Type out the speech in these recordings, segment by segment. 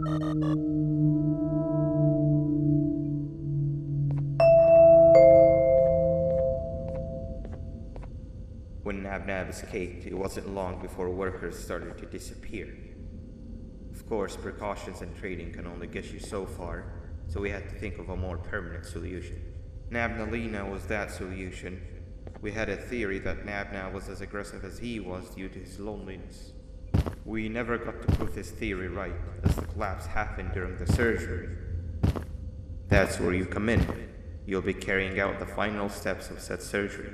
When Nab escaped, it wasn't long before workers started to disappear. Of course, precautions and trading can only get you so far, so we had to think of a more permanent solution. Nabnalina was that solution. We had a theory that Nabna was as aggressive as he was due to his loneliness. We never got to prove this theory right, as the collapse happened during the surgery. That's where you come in. You'll be carrying out the final steps of said surgery.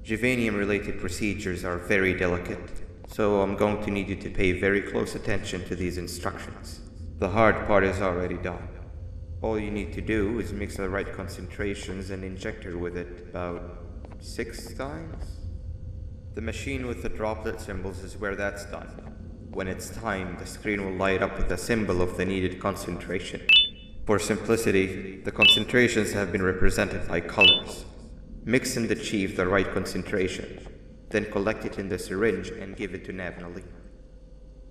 Juvanium-related procedures are very delicate, so I'm going to need you to pay very close attention to these instructions. The hard part is already done. All you need to do is mix the right concentrations and inject her with it about 6 times. The machine with the droplet symbols is where that's done. When it's time, the screen will light up with the symbol of the needed concentration. For simplicity, the concentrations have been represented by colors. Mix and achieve the right concentration, then collect it in the syringe and give it to Navnali.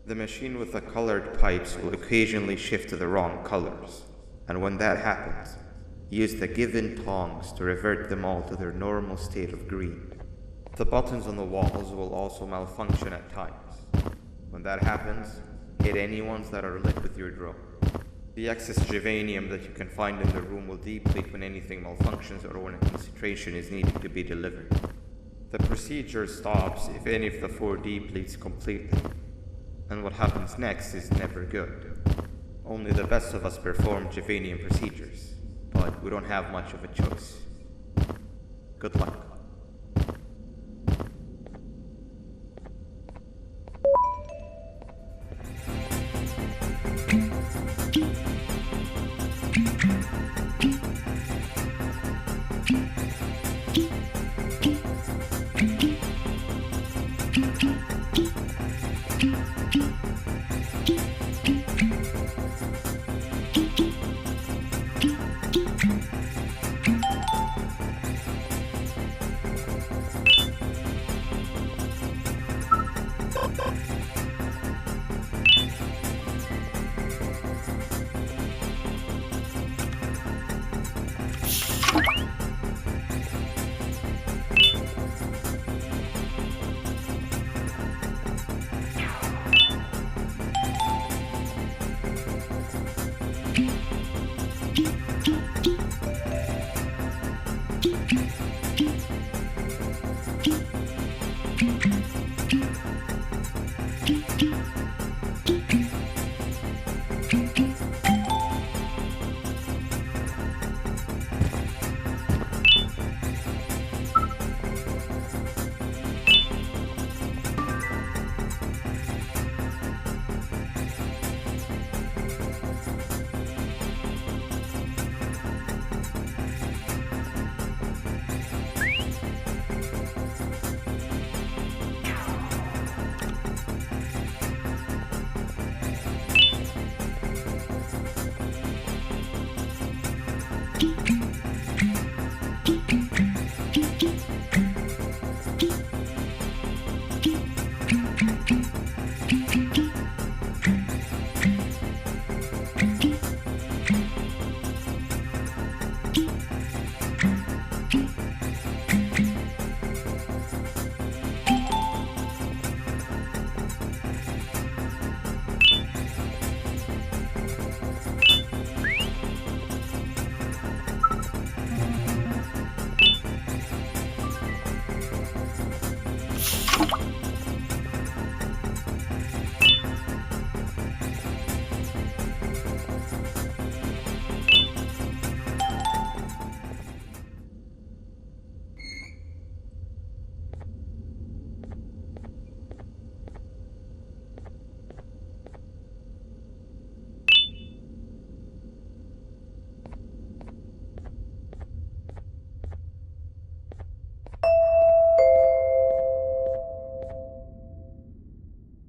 The machine with the colored pipes will occasionally shift to the wrong colors, and when that happens, use the given tongs to revert them all to their normal state of green. The buttons on the walls will also malfunction at times. When that happens, hit any ones that are lit with your drone. The excess juvanium that you can find in the room will deplete when anything malfunctions or when a concentration is needed to be delivered. The procedure stops if any of the 4 depletes completely, and what happens next is never good. Only the best of us perform juvanium procedures, but we don't have much of a choice. Good luck.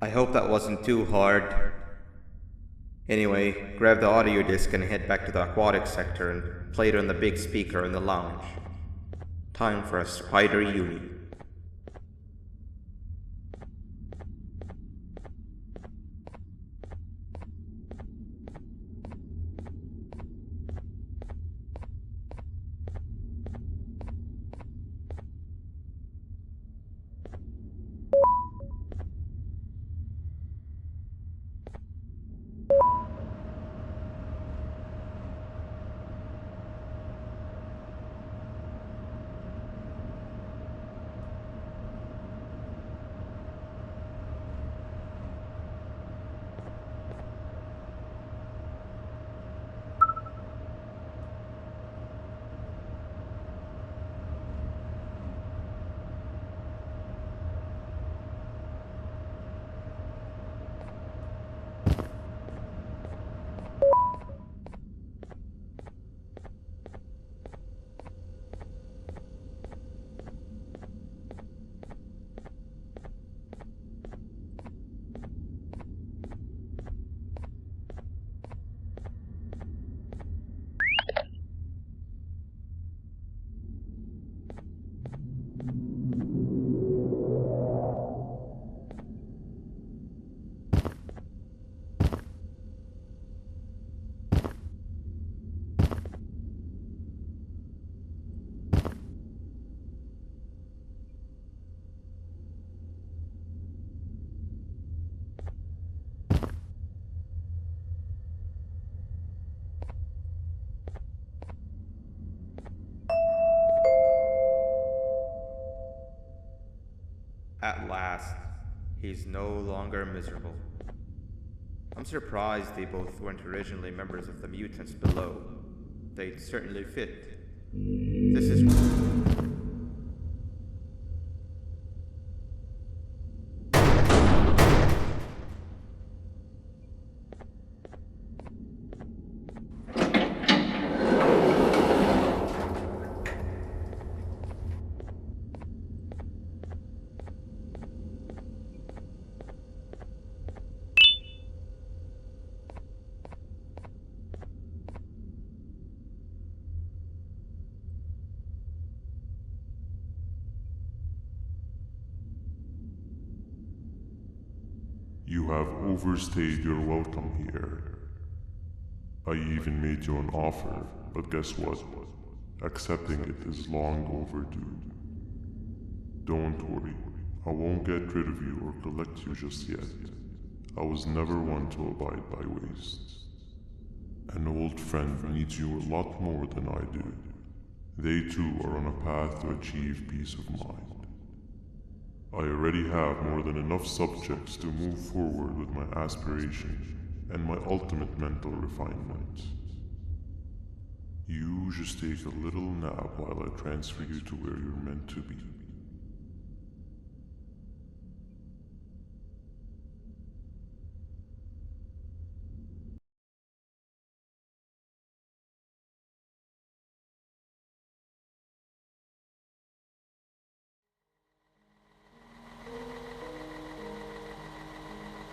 I hope that wasn't too hard. Anyway, grab the audio disc and head back to the aquatic sector and play it on the big speaker in the lounge. Time for a spider uni. He's no longer miserable. I'm surprised they both weren't originally members of the mutants below. They'd certainly fit. This is... You have overstayed your welcome here. I even made you an offer, but guess what? Accepting it is long overdue. Don't worry, I won't get rid of you or collect you just yet. I was never one to abide by waste. An old friend needs you a lot more than I do. They too are on a path to achieve peace of mind. I already have more than enough subjects to move forward with my aspiration and my ultimate mental refinement. You just take a little nap while I transfer you to where you're meant to be.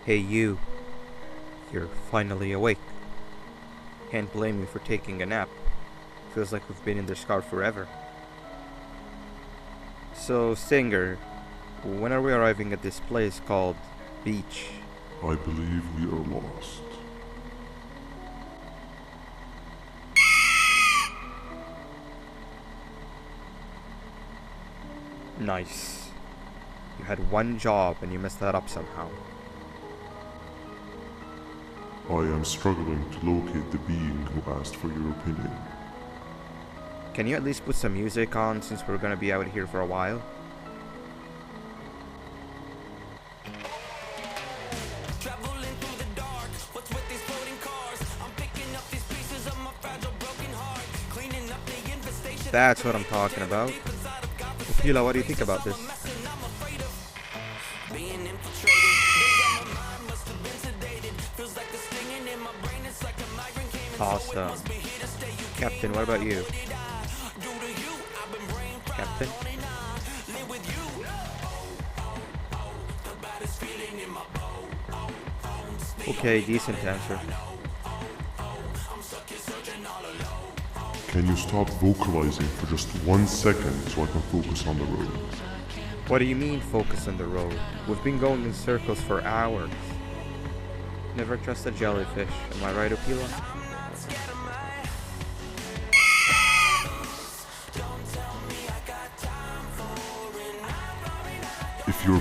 Hey you. You're finally awake. Can't blame you for taking a nap. Feels like we've been in this car forever. So, Singer, when are we arriving at this place called Beach? I believe we are lost. Nice. You had one job and you messed that up somehow. I am struggling to locate the being who asked for your opinion. Can you at least put some music on since we're gonna be out here for a while? That's what I'm talking about. Opila, what do you think about this? Awesome. Captain, what about you? Captain? Okay, decent answer. Can you stop vocalizing for just 1 second so I can focus on the road? What do you mean focus on the road? We've been going in circles for hours. Never trust a jellyfish, am I right, Opila? If you're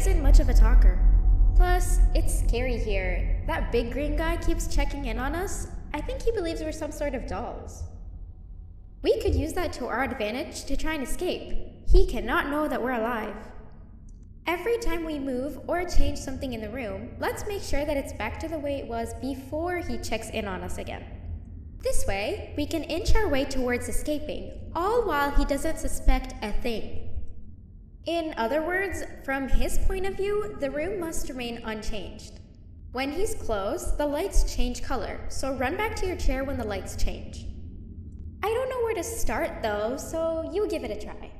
isn't much of a talker. Plus, it's scary here. That big green guy keeps checking in on us. I think he believes we're some sort of dolls. We could use that to our advantage to try and escape. He cannot know that we're alive. Every time we move or change something in the room, let's make sure that it's back to the way it was before he checks in on us again. This way, we can inch our way towards escaping, all while he doesn't suspect a thing. In other words, from his point of view, the room must remain unchanged. When he's close, the lights change color, so run back to your chair when the lights change. I don't know where to start though, so you give it a try.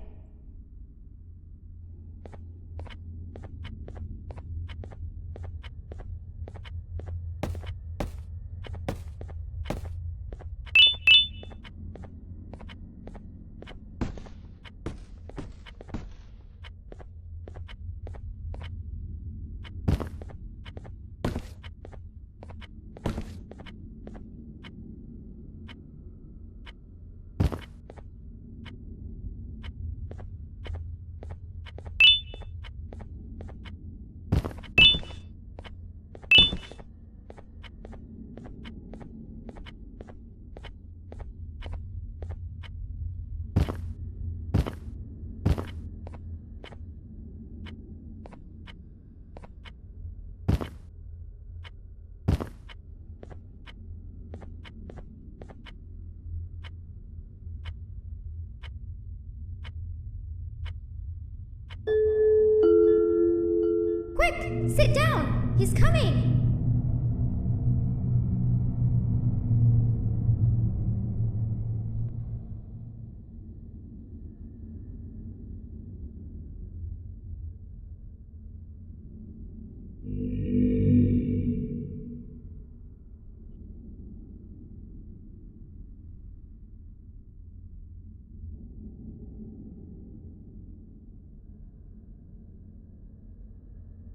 Quick! Sit down! He's coming!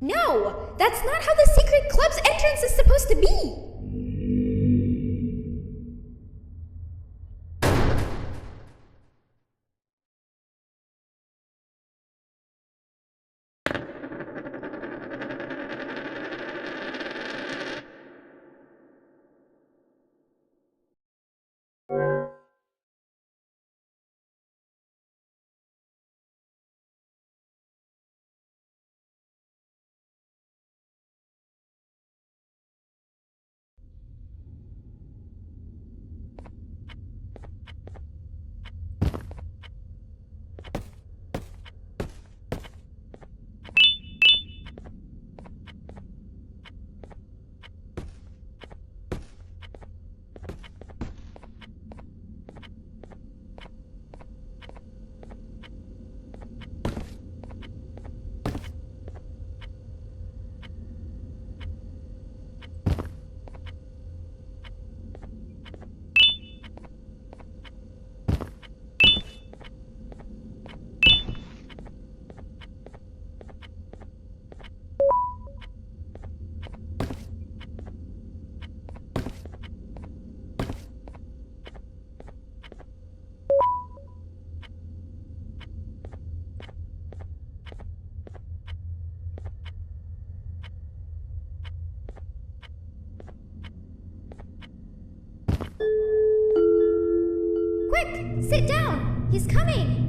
No! That's not how the secret club's entrance is supposed to be! Quick! Sit down! He's coming!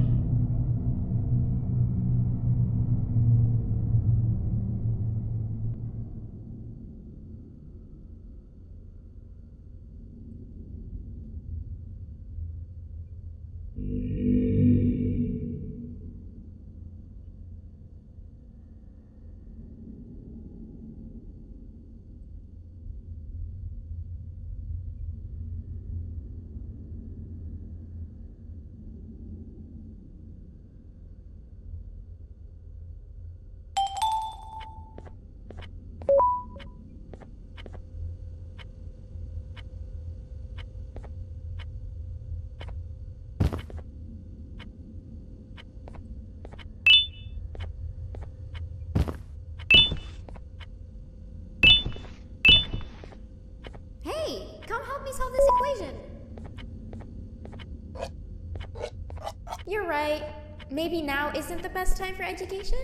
Hey, come help me solve this equation. You're right. Maybe now isn't the best time for education?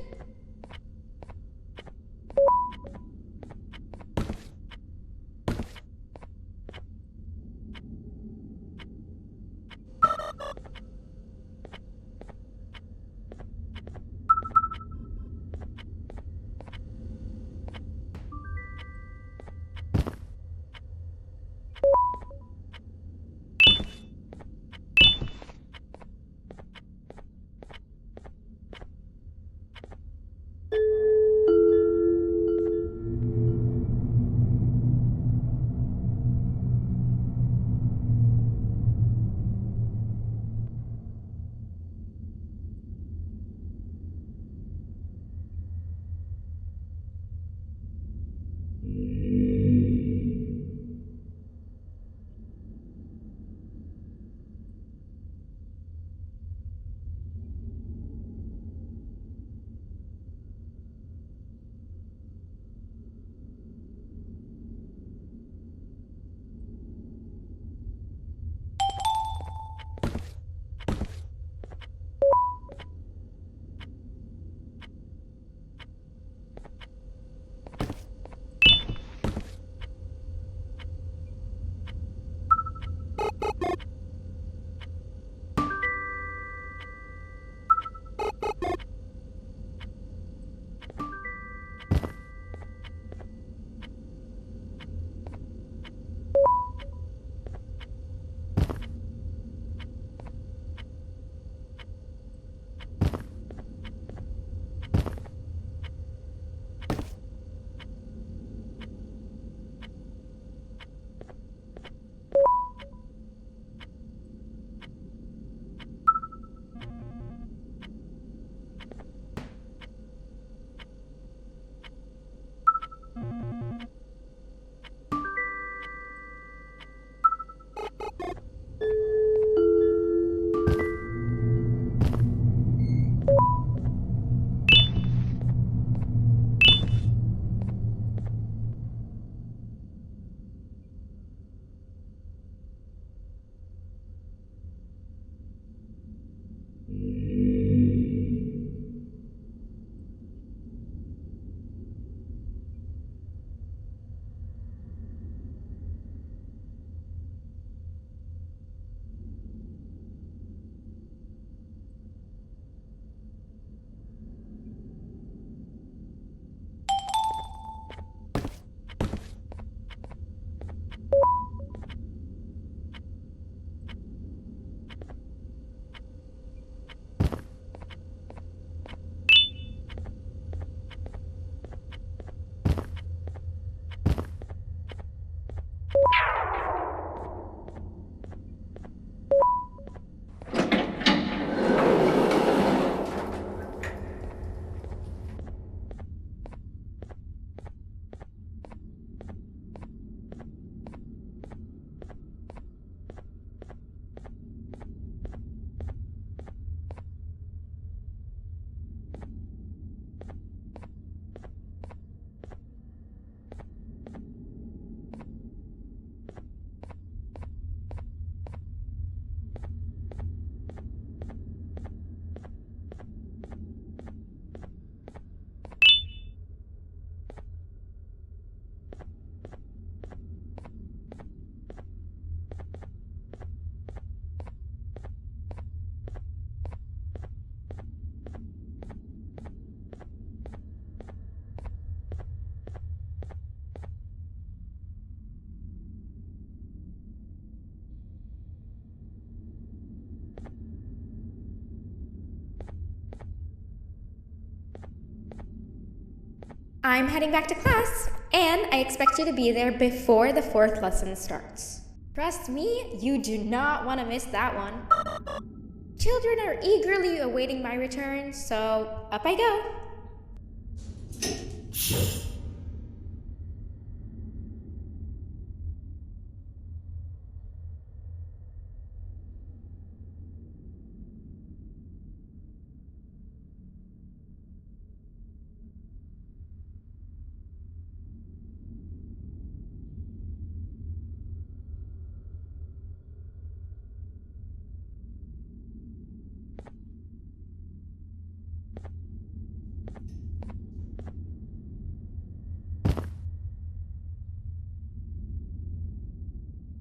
I'm heading back to class, and I expect you to be there before the 4th lesson starts. Trust me, you do not want to miss that one. Children are eagerly awaiting my return, so up I go.